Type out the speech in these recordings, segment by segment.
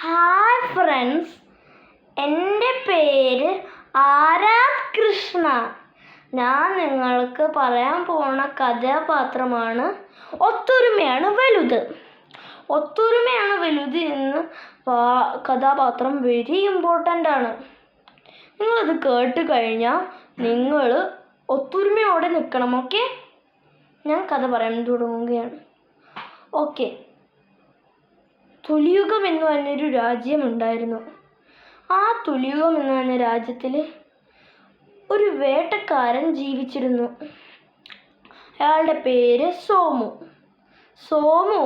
Hi friends, എൻ്റെ പേര് ആരാധ് കൃഷ്ണ. ഞാൻ നിങ്ങൾക്ക് പറയാൻ പോണ കഥാപാത്രമാണ് ഒത്തൊരുമയാണ് വലുത്. ഒത്തൊരുമയാണ് വലുത് എന്ന കഥാപാത്രം വെരി ഇമ്പോർട്ടൻ്റ് ആണ്. നിങ്ങളത് കേട്ട് കഴിഞ്ഞാൽ നിങ്ങൾ ഒത്തൊരുമയോടെ നിൽക്കണം. ഓക്കെ, ഞാൻ കഥ പറയാൻ തുടങ്ങുകയാണ്. ഓക്കെ, തുലിയുഗം എന്ന് പറഞ്ഞൊരു രാജ്യമുണ്ടായിരുന്നു. ആ തുലിയുഗം എന്ന് പറഞ്ഞ രാജ്യത്തിൽ ഒരു വേട്ടക്കാരൻ ജീവിച്ചിരുന്നു. അയാളുടെ പേര് സോമു. സോമു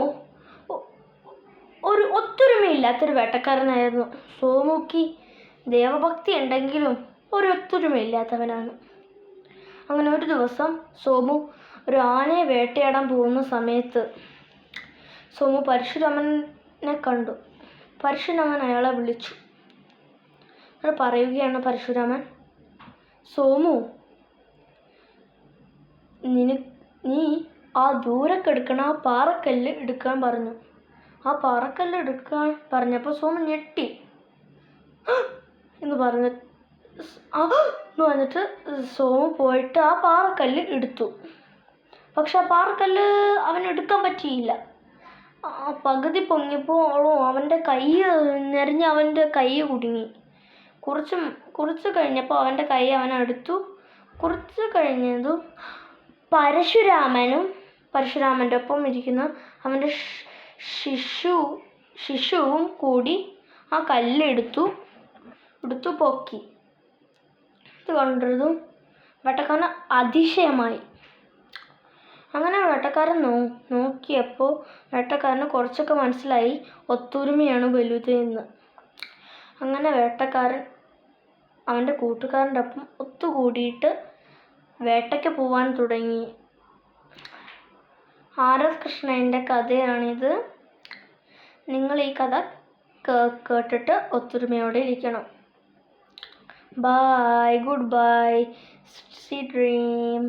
ഒരു ഒത്തൊരുമയില്ലാത്തൊരു വേട്ടക്കാരനായിരുന്നു. സോമുക്ക് ദേവഭക്തി ഉണ്ടെങ്കിലും ഒരു ഒത്തൊരുമയില്ലാത്തവനാണ്. അങ്ങനെ ഒരു ദിവസം സോമു ഒരു ആനയെ വേട്ടയാടാൻ പോകുന്ന സമയത്ത് സോമു പരശുരാമനെ കണ്ടു. പരശുരാമൻ അയാളെ വിളിച്ചു. അയാൾ പറയുകയാണ്, പരശുരാമൻ, സോമു, നീ ആ ദൂരെ കിടക്കണ ആ പാറക്കല്ല് എടുക്കാൻ പറഞ്ഞു. ആ പാറക്കല്ല് എടുക്കാൻ പറഞ്ഞപ്പോൾ സോമു ഞെട്ടി എന്ന് പറഞ്ഞിട്ട് സോമു പോയിട്ട് ആ പാറക്കല്ല് എടുത്തു. പക്ഷെ ആ പാറക്കല്ല് അവനെടുക്കാൻ പറ്റിയില്ല. പകുതി പൊങ്ങിയപ്പോഴും അവൻ്റെ കൈ നിറഞ്ഞ് അവൻ്റെ കൈ കുടുങ്ങി. കുറച്ച് കഴിഞ്ഞപ്പോൾ അവൻ്റെ കൈ അവനെടുത്തു. കുറച്ച് കഴിഞ്ഞതും പരശുരാമൻ്റെ ഒപ്പം ഇരിക്കുന്ന അവൻ്റെ ശിശുവും കൂടി ആ കല്ലെടുത്തു പൊക്കി. ഇത് കണ്ടതും വേട്ടക്കാരന് അതിശയമായി. അങ്ങനെ വേട്ടക്കാരൻ നോക്കിയപ്പോൾ വേട്ടക്കാരന് കുറച്ചൊക്കെ മനസ്സിലായി ഒത്തൊരുമയാണ് വലുത് എന്ന്. അങ്ങനെ വേട്ടക്കാരൻ അവൻ്റെ കൂട്ടുകാരൻ്റെ ഒപ്പം ഒത്തുകൂടിയിട്ട് വേട്ടയ്ക്ക് പോവാൻ തുടങ്ങി. ആരാധ് കൃഷ്ണൻ്റെ കഥയാണിത്. നിങ്ങൾ ഈ കഥ കേട്ടിട്ട് ഒത്തൊരുമയോടെ ഇരിക്കണം. Bye, goodbye, sweet dream.